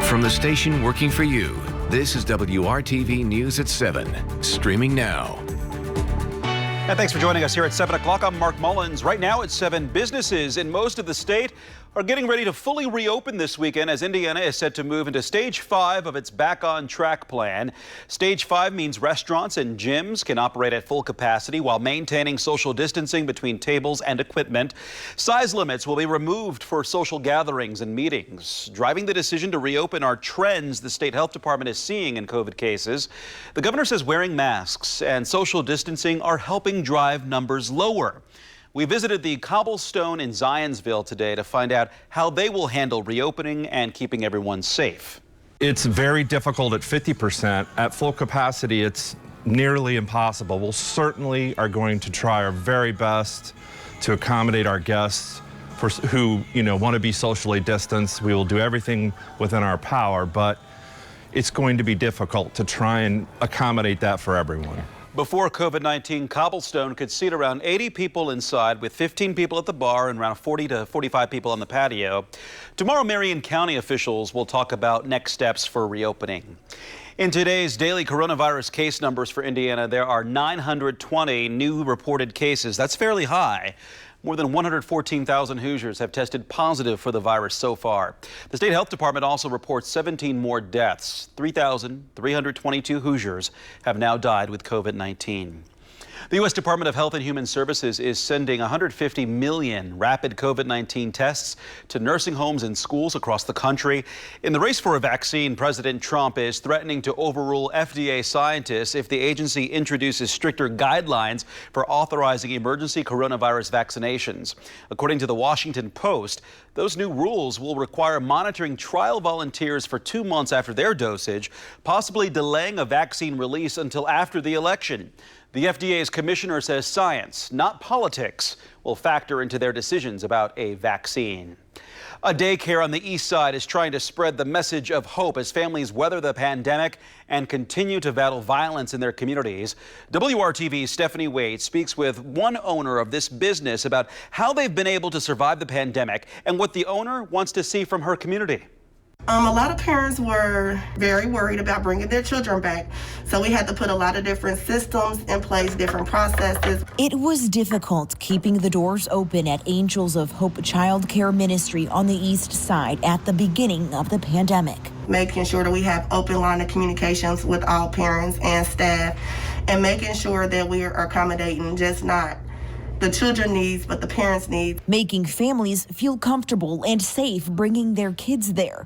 From the station working for you, this is WRTV News at 7, streaming now. And thanks for joining us here at 7 o'clock. I'm Mark Mullins. Right now at 7, businesses in most of the state are getting ready to fully reopen this weekend as Indiana is set to move into Stage 5 of its Back on Track plan. Stage 5 means restaurants and gyms can operate at full capacity while maintaining social distancing between tables and equipment. Size limits will be removed for social gatherings and meetings. Driving the decision to reopen are trends the state health department is seeing in COVID cases. The governor says wearing masks and social distancing are helping drive numbers lower. We visited the Cobblestone in Zionsville today to find out how they will handle reopening and keeping everyone safe. It's very difficult at 50%. At full capacity, it's nearly impossible. We'll certainly are going to try our very best to accommodate our guests who want to be socially distanced. We will do everything within our power, but it's going to be difficult to try and accommodate that for everyone. Before COVID-19, Cobblestone could seat around 80 people inside with 15 people at the bar and around 40 to 45 people on the patio. Tomorrow, Marion County officials will talk about next steps for reopening. In today's daily coronavirus case numbers for Indiana, there are 920 new reported cases. That's fairly high. More than 114,000 Hoosiers have tested positive for the virus so far. The state health department also reports 17 more deaths. 3,322 Hoosiers have now died with COVID-19. The U.S. Department of Health and Human Services is sending 150 million rapid COVID-19 tests to nursing homes and schools across the country. In the race for a vaccine, President Trump is threatening to overrule FDA scientists if the agency introduces stricter guidelines for authorizing emergency coronavirus vaccinations. According to the Washington Post, those new rules will require monitoring trial volunteers for 2 months after their dosage, possibly delaying a vaccine release until after the election. The FDA's commissioner says science, not politics, will factor into their decisions about a vaccine. A daycare on the east side is trying to spread the message of hope as families weather the pandemic and continue to battle violence in their communities. WRTV's Stephanie Wade speaks with one owner of this business about how they've been able to survive the pandemic and what the owner wants to see from her community. A lot of parents were very worried about bringing their children back, so we had to put a lot of different systems in place, different processes. It was difficult keeping the doors open at Angels of Hope Child Care Ministry on the east side at the beginning of the pandemic. Making sure that we have open line of communications with all parents and staff, and making sure that we are accommodating just not the children needs, but the parents' needs. Making families feel comfortable and safe bringing their kids there.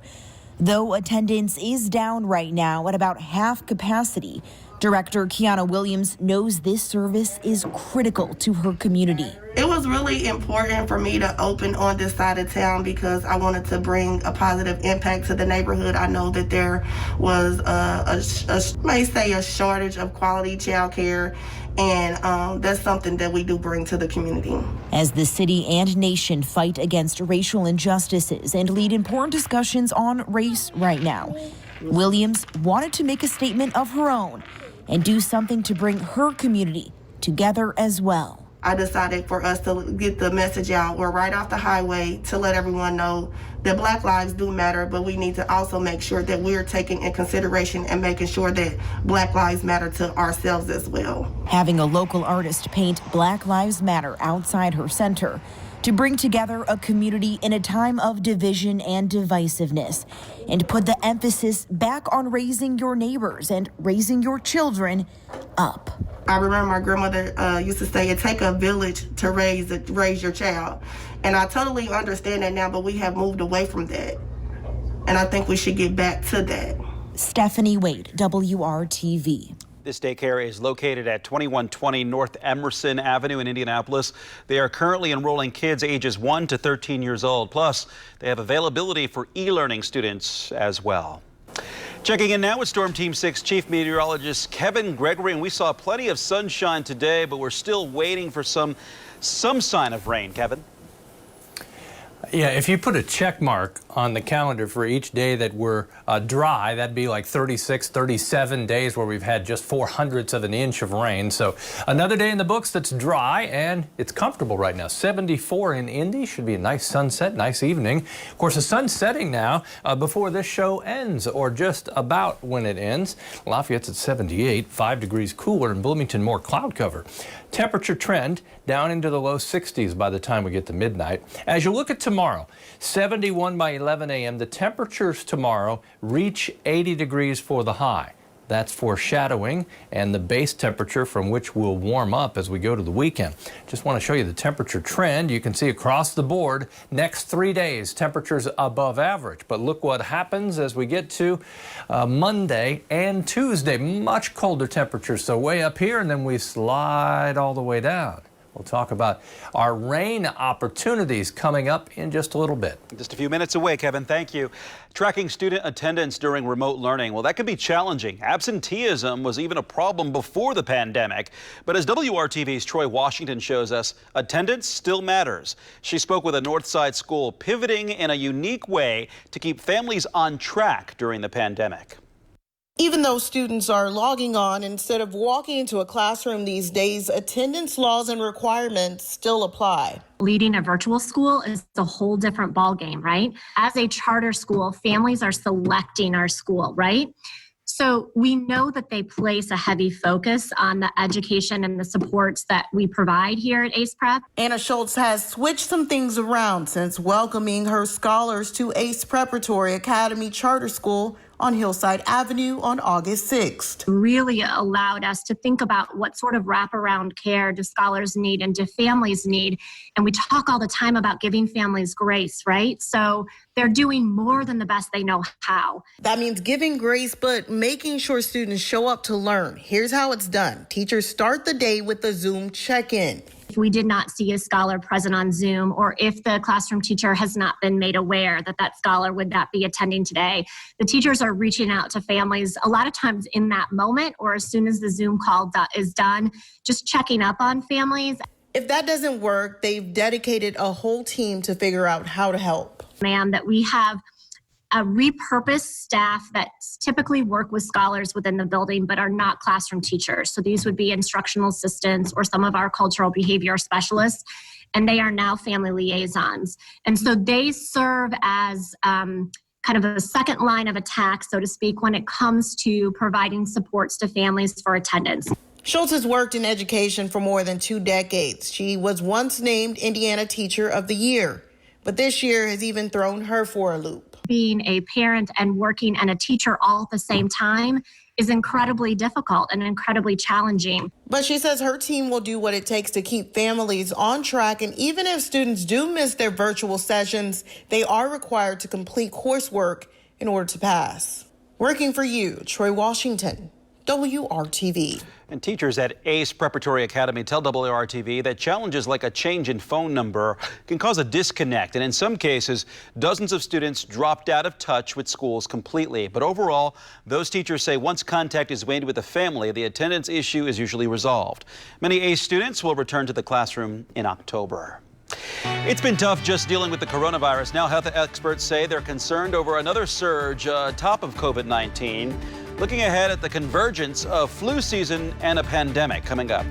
Though attendance is down right now at about half capacity, Director Kiana Williams knows this service is critical to her community. It was really important for me to open on this side of town because I wanted to bring a positive impact to the neighborhood. I know that there was a shortage of quality child care, and that's something that we do bring to the community. As the city and nation fight against racial injustices and lead important discussions on race right now, Williams wanted to make a statement of her own and do something to bring her community together as well. I decided for us to get the message out. We're right off the highway to let everyone know that Black lives do matter, but we need to also make sure that we're taking in consideration and making sure that Black lives matter to ourselves as well. Having a local artist paint Black Lives Matter outside her center to bring together a community in a time of division and divisiveness and put the emphasis back on raising your neighbors and raising your children up. I remember my grandmother used to say, it takes a village to raise your child. And I totally understand that now, but we have moved away from that. And I think we should get back to that. Stephanie Wade, WRTV. This daycare is located at 2120 North Emerson Avenue in Indianapolis. They are currently enrolling kids ages 1 to 13 years old. Plus, they have availability for e-learning students as well. Checking in now with Storm Team 6 Chief Meteorologist Kevin Gregory, and we saw plenty of sunshine today, but we're still waiting for some sign of rain. Kevin? Yeah, if you put a check mark on the calendar for each day that we're dry, that'd be like 36, 37 days where we've had just 0.04 of an inch of rain. So another day in the books that's dry, and it's comfortable right now. 74 in Indy, should be a nice sunset, nice evening. Of course, the sun's setting now before this show ends, or just about when it ends. Lafayette's at 78, 5 degrees cooler. In Bloomington, more cloud cover. Temperature trend down into the low 60s by the time we get to midnight. As you look at tomorrow, 71 by 11 a.m., the temperatures tomorrow reach 80 degrees for the high. That's foreshadowing, and the base temperature from which will warm up as we go to the weekend. Just want to show you the temperature trend. You can see across the board, next 3 days, temperatures above average. But look what happens as we get to Monday and Tuesday. Much colder temperatures, so way up here, and then we slide all the way down. We'll talk about our rain opportunities coming up in just a little bit. Just a few minutes away, Kevin. Thank you. Tracking student attendance during remote learning, well, that can be challenging. Absenteeism was even a problem before the pandemic. But as WRTV's Troy Washington shows us, attendance still matters. She spoke with a Northside school pivoting in a unique way to keep families on track during the pandemic. Even though students are logging on instead of walking into a classroom these days, attendance laws and requirements still apply. Leading a virtual school is a whole different ballgame, right? As a charter school, families are selecting our school, right? So we know that they place a heavy focus on the education and the supports that we provide here at ACE Prep. Anna Schultz has switched some things around since welcoming her scholars to ACE Preparatory Academy Charter School on Hillside Avenue on August 6th. Really allowed us to think about what sort of wraparound care do scholars need and do families need. And we talk all the time about giving families grace, right? So they're doing more than the best they know how. That means giving grace, but making sure students show up to learn. Here's how it's done. Teachers start the day with a Zoom check-in. If we did not see a scholar present on Zoom, or if the classroom teacher has not been made aware that that scholar would not be attending today, the teachers are reaching out to families a lot of times in that moment, or as soon as the Zoom call is done, just checking up on families. If that doesn't work, they've dedicated a whole team to figure out how to help. Ma'am, that we have a repurposed staff that typically work with scholars within the building but are not classroom teachers. So these would be instructional assistants or some of our cultural behavior specialists, and they are now family liaisons. And so they serve as kind of a second line of attack, so to speak, when it comes to providing supports to families for attendance. Schultz has worked in education for more than 2 decades. She was once named Indiana Teacher of the Year, but this year has even thrown her for a loop. Being a parent and working and a teacher all at the same time is incredibly difficult and incredibly challenging. But she says her team will do what it takes to keep families on track. And even if students do miss their virtual sessions, they are required to complete coursework in order to pass. Working for you, Troy Washington, WRTV. And teachers at ACE Preparatory Academy tell WRTV that challenges like a change in phone number can cause a disconnect. And in some cases, dozens of students dropped out of touch with schools completely. But overall, those teachers say once contact is made with the family, the attendance issue is usually resolved. Many ACE students will return to the classroom in October. It's been tough just dealing with the coronavirus. Now health experts say they're concerned over another surge atop of COVID-19. Looking ahead at the convergence of flu season and a pandemic coming up.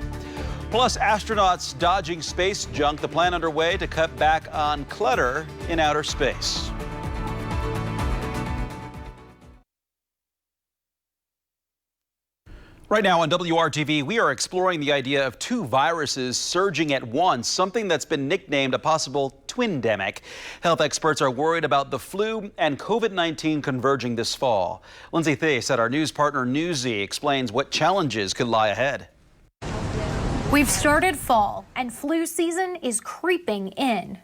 Plus, astronauts dodging space junk, the plan underway to cut back on clutter in outer space. Right now on WRTV, we are exploring the idea of 2 viruses surging at once, something that's been nicknamed a possible twindemic. Health experts are worried about the flu and COVID-19 converging this fall. Lindsay Theis at our news partner Newsy explains what challenges could lie ahead. We've started fall and flu season is creeping in.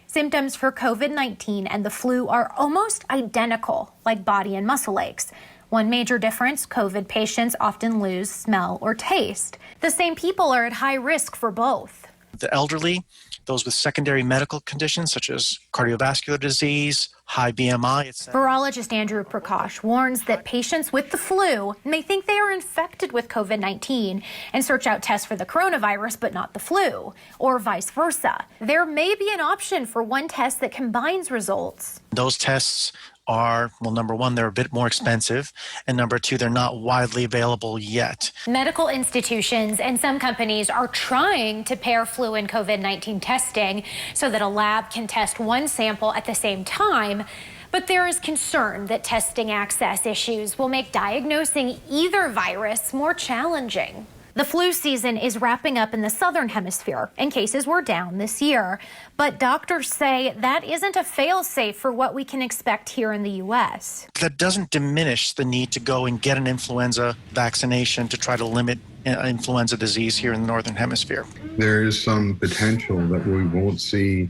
Symptoms for COVID-19 and the flu are almost identical, like body and muscle aches. One major difference, COVID patients often lose smell or taste. The same people are at high risk for both. The elderly, those with secondary medical conditions such as cardiovascular disease, high BMI, etc. Virologist Andrew Prakash warns that patients with the flu may think they are infected with COVID-19 and search out tests for the coronavirus but not the flu, or vice versa. There may be an option for one test that combines results. Those tests are, well, number one, they're a bit more expensive, and number two, they're not widely available yet. Medical institutions and some companies are trying to pair flu and COVID-19 testing so that a lab can test one sample at the same time. But there is concern that testing access issues will make diagnosing either virus more challenging. The flu season is wrapping up in the southern hemisphere, and cases were down this year. But doctors say that isn't a fail-safe for what we can expect here in the U.S. That doesn't diminish the need to go and get an influenza vaccination to try to limit influenza disease here in the northern hemisphere. There is some potential that we won't see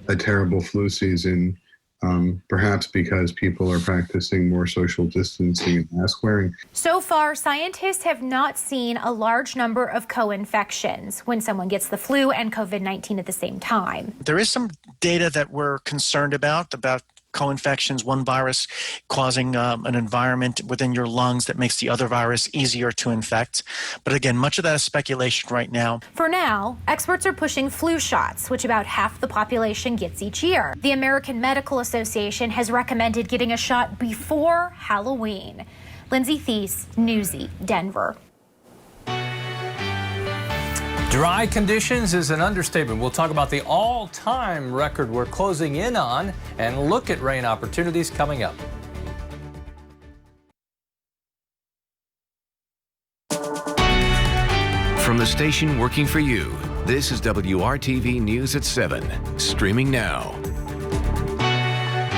a terrible flu season, perhaps because people are practicing more social distancing and mask wearing. So far, scientists have not seen a large number of co-infections when someone gets the flu and COVID-19 at the same time. There is some data that we're concerned about co-infections, one virus causing an environment within your lungs that makes the other virus easier to infect. But again, much of that is speculation right now. For now, experts are pushing flu shots, which about half the population gets each year. The American Medical Association has recommended getting a shot before Halloween. Lindsay Thies, Newsy, Denver. Dry conditions is an understatement. We'll talk about the all-time record we're closing in on and look at rain opportunities coming up. From the station working for you, this is WRTV News at 7, streaming now.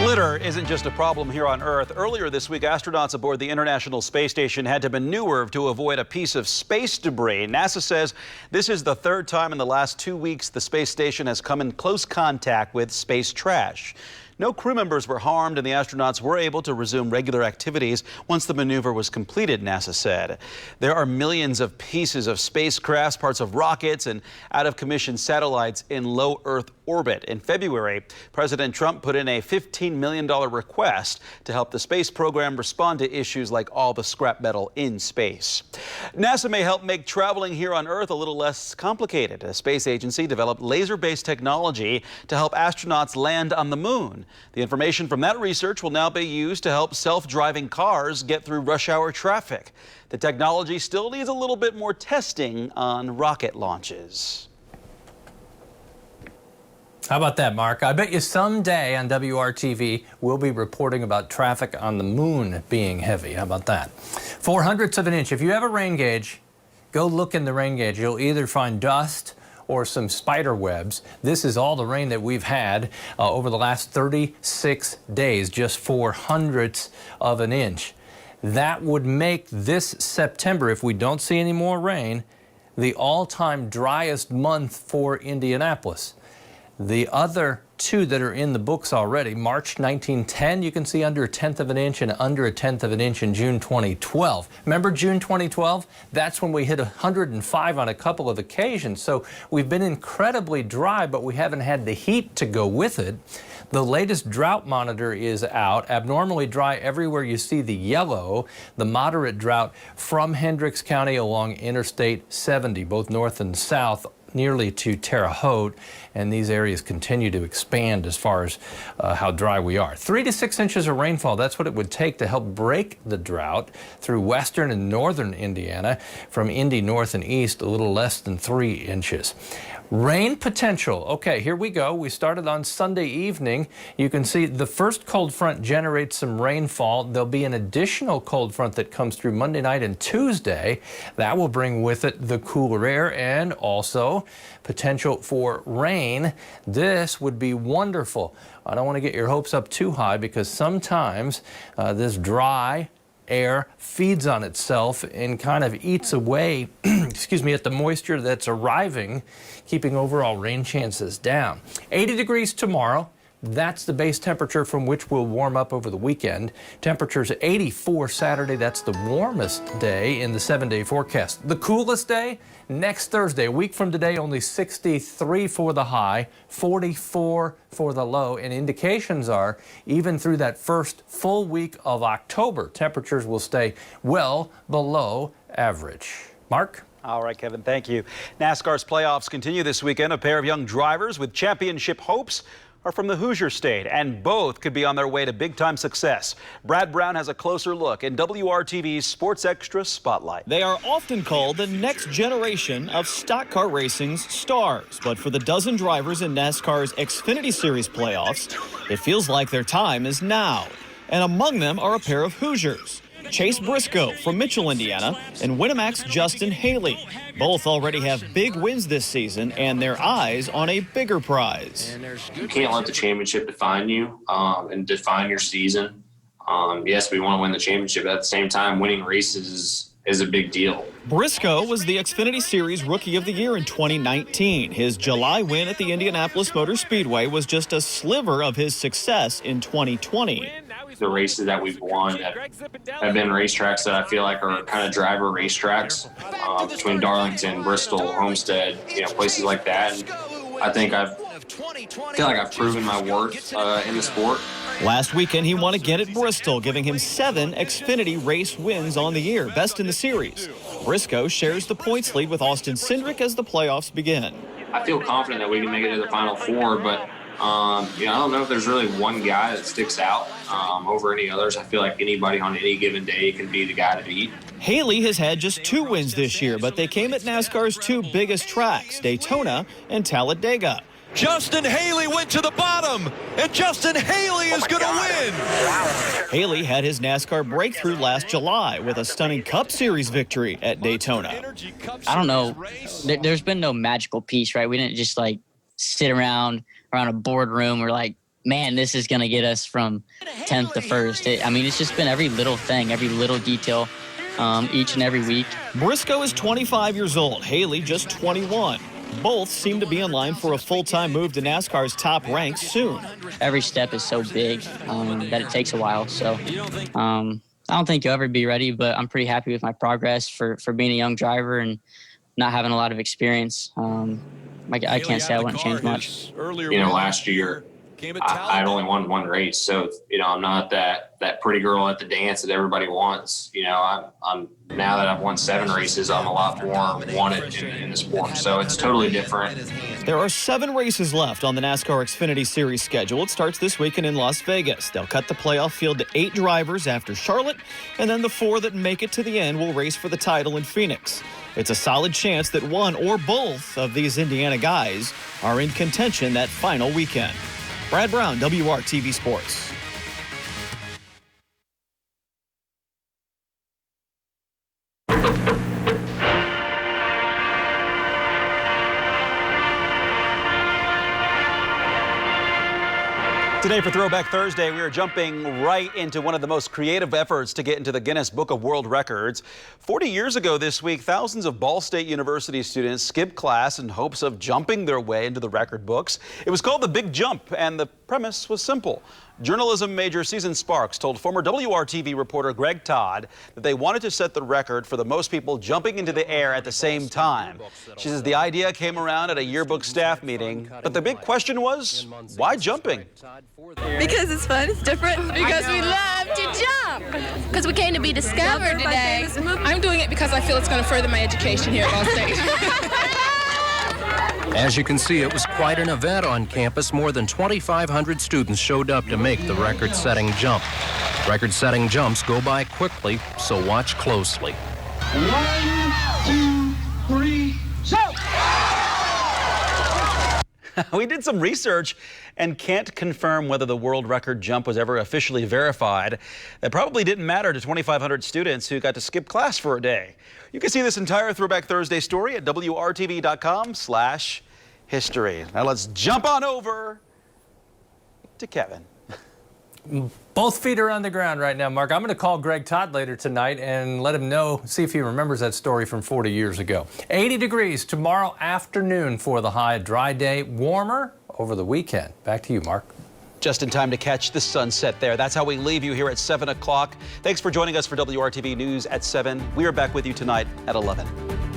Litter isn't just a problem here on Earth. Earlier this week, astronauts aboard the International Space Station had to maneuver to avoid a piece of space debris. NASA says this is the third time in the last 2 weeks the space station has come in close contact with space trash. No crew members were harmed, and the astronauts were able to resume regular activities once the maneuver was completed, NASA said. There are millions of pieces of spacecrafts, parts of rockets, and out-of-commission satellites in low Earth orbit. In February, President Trump put in a $15 million request to help the space program respond to issues like all the scrap metal in space. NASA may help make traveling here on Earth a little less complicated. A space agency developed laser-based technology to help astronauts land on the moon. The information from that research will now be used to help self-driving cars get through rush hour traffic. The technology still needs a little bit more testing on rocket launches. How about that, Mark? I bet you someday on WRTV we'll be reporting about traffic on the moon being heavy. How about that? 0.04 of an inch. If you have a rain gauge, go look in the rain gauge. You'll either find dust or some spider webs. This is all the rain that we've had over the last 36 days, just 0.04 of an inch. That would make this September, if we don't see any more rain, the all-time driest month for Indianapolis. The other two that are in the books already, March 1910, you can see under 1/10 of an inch, and under 1/10 of an inch in June 2012. Remember June 2012? That's when we hit 105 on a couple of occasions. So we've been incredibly dry, but we haven't had the heat to go with it. The latest drought monitor is out. Abnormally dry everywhere you see the yellow. The moderate drought from Hendricks County along Interstate 70, both north and south, nearly to Terre Haute, and these areas continue to expand as far as how dry we are. 3 to 6 inches of rainfall, that's what it would take to help break the drought through western and northern Indiana. From Indy north and east, a little less than 3 inches. Rain potential. Okay, here we go. We started on Sunday evening. You can see the first cold front generates some rainfall. There'll be an additional cold front that comes through Monday night and Tuesday. That will bring with it the cooler air and also potential for rain. This would be wonderful. I don't want to get your hopes up too high because sometimes this dry air feeds on itself and kind of eats away excuse me, at the moisture that's arriving, keeping overall rain chances down. 80 degrees tomorrow, That's the base temperature from which we'll warm up over the weekend. Temperatures 84 Saturday. That's the warmest day in the 7-day forecast. The coolest day next Thursday. A week from today, only 63 for the high, 44 for the low. And indications are even through that first full week of October, temperatures will stay well below average. Mark? All right, Kevin, thank you. NASCAR's playoffs continue this weekend. A pair of young drivers with championship hopes are from the Hoosier State, and both could be on their way to big-time success. Brad Brown has a closer look in WRTV's Sports Extra Spotlight. They are often called the next generation of stock car racing's stars, but for the dozen drivers in NASCAR's Xfinity Series playoffs, it feels like their time is now. And among them are a pair of Hoosiers. Chase Briscoe from Mitchell, Indiana, and Winamac's Justin Haley. Both already have big wins this season and their eyes on a bigger prize. You can't let the championship define you and define your season. Yes, we want to win the championship, but at the same time, winning races is a big deal. Briscoe was the Xfinity Series Rookie of the Year in 2019. His July win at the Indianapolis Motor Speedway was just a sliver of his success in 2020. The races that we've won have been racetracks that I feel like are kind of driver racetracks between Darlington, Bristol, Homestead, places like that. And I think I feel like I've proven my worth in the sport. Last weekend, he won again at Bristol, giving him 7 Xfinity race wins on the year, best in the series. Briscoe shares the points lead with Austin Cindric as the playoffs begin. I feel confident that we can make it to the Final Four, but I don't know if there's really one guy that sticks out over any others. I feel like anybody on any given day can be the guy to beat. Haley has had just 2 wins this year, but they came at NASCAR's 2 biggest tracks, Daytona and Talladega. Justin Haley went to the bottom, and Justin Haley is going to win. Haley had his NASCAR breakthrough last July with a stunning Cup Series victory at Daytona. I don't know. There's been no magical piece, right? We didn't just sit around a boardroom. We're like, man, this is going to get us from 10th to 1st. It's just been every little thing, every little detail each and every week. Briscoe is 25 years old. Haley just 21. Both seem to be in line for a full-time move to NASCAR's top ranks soon. Every step is so big that it takes a while. So I don't think you'll ever be ready, but I'm pretty happy with my progress for being a young driver and not having a lot of experience. I can't say I wouldn't change much. Last year, I'd only won 1 race, so I'm not that pretty girl at the dance that everybody wants. I'm now that I've won 7 races, I'm a lot more wanted in the sport. So it's totally different. There are 7 races left on the NASCAR Xfinity Series schedule. It starts this weekend in Las Vegas. They'll cut the playoff field to 8 drivers after Charlotte, and then the 4 that make it to the end will race for the title in Phoenix. It's a solid chance that one or both of these Indiana guys are in contention that final weekend. Brad Brown, WRTV Sports. Today for Throwback Thursday, we are jumping right into one of the most creative efforts to get into the Guinness Book of World Records. 40 years ago this week, thousands of Ball State University students skipped class in hopes of jumping their way into the record books. It was called the Big Jump, and the premise was simple. Journalism major Susan Sparks told former WRTV reporter Greg Todd that they wanted to set the record for the most people jumping into the air at the same time. She says the idea came around at a yearbook staff meeting, but the big question was, why jumping? Because it's fun, it's different. Because we love to jump. Because we came to be discovered today. I'm doing it because I feel it's going to further my education here at Ball State. As you can see, it was quite an event on campus. More than 2,500 students showed up to make the record-setting jump. Record-setting jumps go by quickly, so watch closely. 1, 2, 3, jump! We did some research and can't confirm whether the world record jump was ever officially verified. That probably didn't matter to 2,500 students who got to skip class for a day. You can see this entire Throwback Thursday story at WRTV.com/history. Now let's jump on over to Kevin. Both feet are on the ground right now, Mark. I'm going to call Greg Todd later tonight and let him know, see if he remembers that story from 40 years ago. 80 degrees tomorrow afternoon for the high. Dry day, warmer over the weekend. Back to you, Mark. Just in time to catch the sunset there. That's how we leave you here at 7 o'clock. Thanks for joining us for WRTV News at 7. We are back with you tonight at 11.